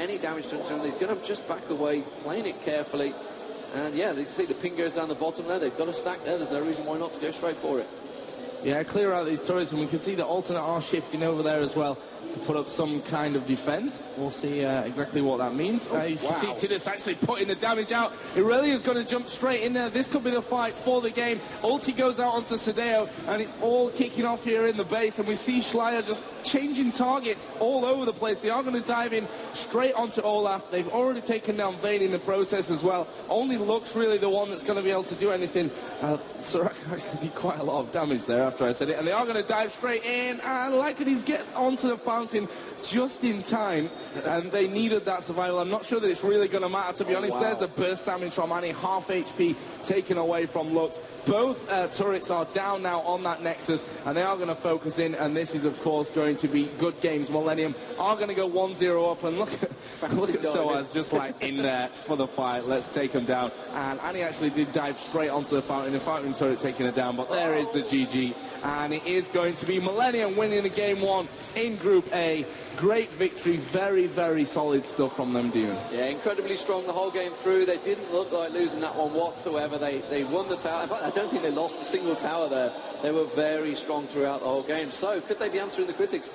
any damage to them. They did have just back away, playing it carefully. And yeah, you can see the ping goes down the bottom there. They've got a stack there. There's no reason why not to go straight for it. Yeah, clear out these turrets, and we can see the alternate are shifting over there as well to put up some kind of defense. We'll see exactly what that means. You can see Tidus actually putting the damage out. Irelia is going to jump straight in there. This could be the fight for the game. Ulti goes out onto Sadeo, and it's all kicking off here in the base, and we see Schleier just changing targets all over the place. They are going to dive in straight onto Olaf. They've already taken down Vayne in the process as well. Only Lux really the one that's going to be able to do anything. Soraka actually did quite a lot of damage there after I said it, and they are going to dive straight in, and Lycades gets onto the fountain just in time, and they needed that survival. I'm not sure that it's really going to matter, to be honest. There's a burst damage from Annie, half HP taken away from Lux. Both turrets are down now on that Nexus, and they are going to focus in, and this is, of course, going to be good games. Millennium are going to go 1-0 up, and look at Soaz just like in there for the fight. Let's take him down. And Annie actually did dive straight onto the fountain turret taking it down, but there is the GG, and it is going to be Millennium winning the game 1 in Group A. Great victory, very, very solid stuff from them, Dune. Yeah, incredibly strong the whole game through. They didn't look like losing that one whatsoever. They won the tower. In fact, I don't think they lost a single tower there. They were very strong throughout the whole game. So, could they be answering the critics?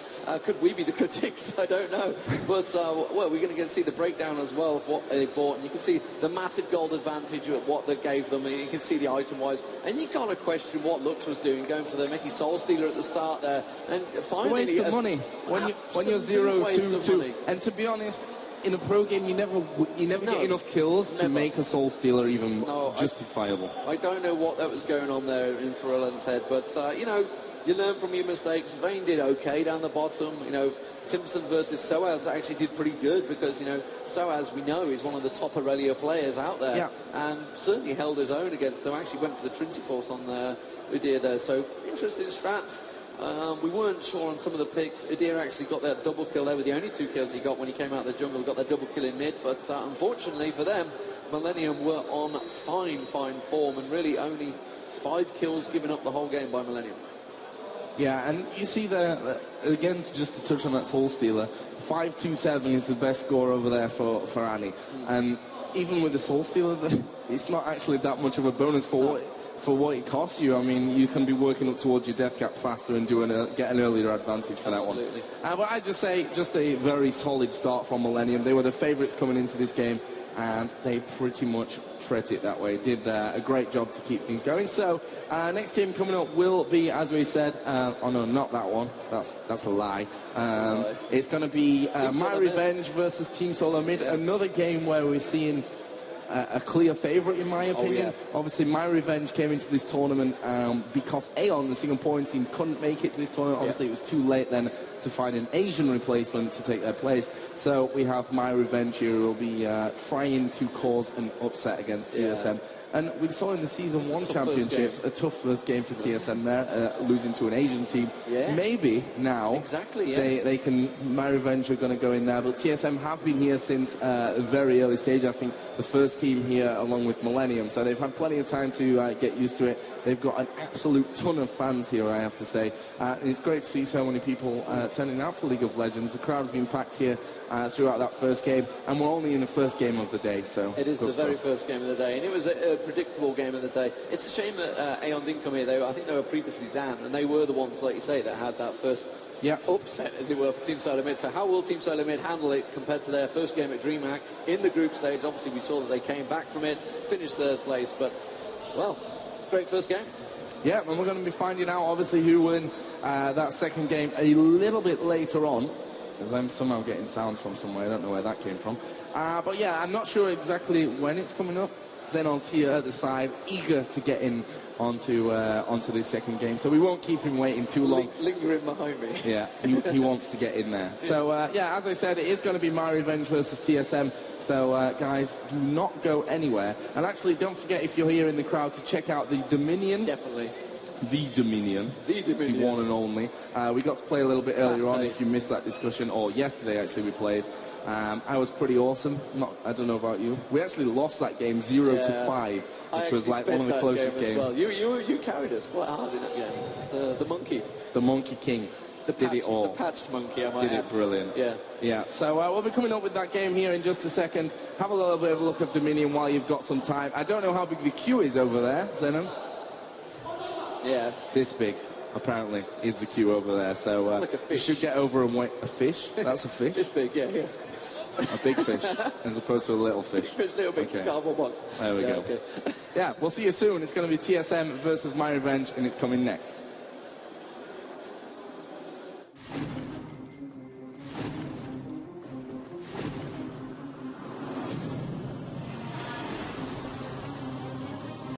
Could we be the critics? I don't know. But, well, we're going to get to see the breakdown as well of what they bought. And you can see the massive gold advantage of what they gave them. And you can see the item-wise. And you got to question what Lux was doing, going for the Mickey Soul Stealer at the start there. And finally... Waste of money. When you're 0-2-2. And to be honest, in a pro game, you never get enough kills to make a Soul Stealer even justifiable. I don't know what that was going on there in Ferellen's head, but, you know, you learn from your mistakes. Vayne did okay down the bottom. You know, Timson versus Soaz actually did pretty good because, you know, Soaz, we know, is one of the top Aurelia players out there. And certainly held his own against them. Actually went for the Trinity Force on Udyr there. So, interesting strats. We weren't sure on some of the picks. Udyr actually got that double kill. They were the only 2 kills he got when he came out of the jungle. Got that double kill in mid, but unfortunately for them, Millennium were on fine form, and really only 5 kills given up the whole game by Millennium. Yeah, and you see there, again, just to touch on that Soul Stealer, 5-2-7 is the best score over there for Annie. And even with the Soul Stealer, it's not actually that much of a bonus for what it costs you. I mean, you can be working up towards your death cap faster and get an earlier advantage for that one. But I'd just say, just a very solid start from Millennium. They were the favourites coming into this game, and they pretty much tread it that way. Did a great job to keep things going. So, next game coming up will be, as we said, oh no, not that one. That's a lie. It's going to be My Revenge versus Team Solo Mid. Another game where we're seeing a clear favourite, in my opinion. Obviously, My Revenge came into this tournament because Aeon, the single point team, couldn't make it to this tournament. Obviously, it was too late then to find an Asian replacement to take their place. So we have My Revenge here, who will be trying to cause an upset against TSM. And we saw in the Season 1 Championships a tough first game for TSM there, losing to an Asian team. Maybe now they can, My Revenge are going to go in there, but TSM have been here since a very early stage. I think the first team here along with Millennium, so they've had plenty of time to get used to it. They've got an absolute ton of fans here, I have to say. And it's great to see so many people turning out for League of Legends. The crowd's been packed here throughout that first game, and we're only in the first game of the day. So it is the very first game of the day, and it was a predictable game of the day. It's a shame that Aeon didn't come here. I think they were previously Zan, and they were the ones, like you say, that had that first upset, as it were, for Team Solo Mid. So how will Team Solo Mid handle it compared to their first game at DreamHack in the group stage? Obviously, we saw that they came back from it, finished third place, but, well, great first game. Yeah, and we're going to be finding out, obviously, who won that second game a little bit later on, because I'm somehow getting sounds from somewhere. I don't know where that came from. But, yeah, I'm not sure exactly when it's coming up. Xenon's here at the side, eager to get in onto this second game. So we won't keep him waiting too long. Lingering behind me. Yeah, he wants to get in there. So, yeah, as I said, it is going to be My Revenge versus TSM. So, guys, do not go anywhere. And actually, don't forget, if you're here in the crowd, to check out the Dominion. Definitely. The Dominion. The Dominion. The one and only. We got to play a little bit earlier on, if you missed that discussion. Or yesterday, actually, we played. I was pretty awesome. I don't know about you. We actually lost that game 0-5, which was like one of the closest games. Well. You carried us quite hard in that game. It's the Monkey. The Monkey King. did it all. The patched monkey, I might Did add. it brilliant. Yeah. Yeah, so we'll be coming up with that game here in just a second. Have a little bit of a look at Dominion while you've got some time. I don't know how big the queue is over there, Zenon. Yeah. This big, apparently, is the queue over there. So like a you fish. should get over and wait. A fish? That's a fish? This big, yeah. A big fish, as opposed to a little fish. Little big cardboard box. There we go. Okay. Yeah, we'll see you soon. It's going to be TSM versus My Revenge, and it's coming next.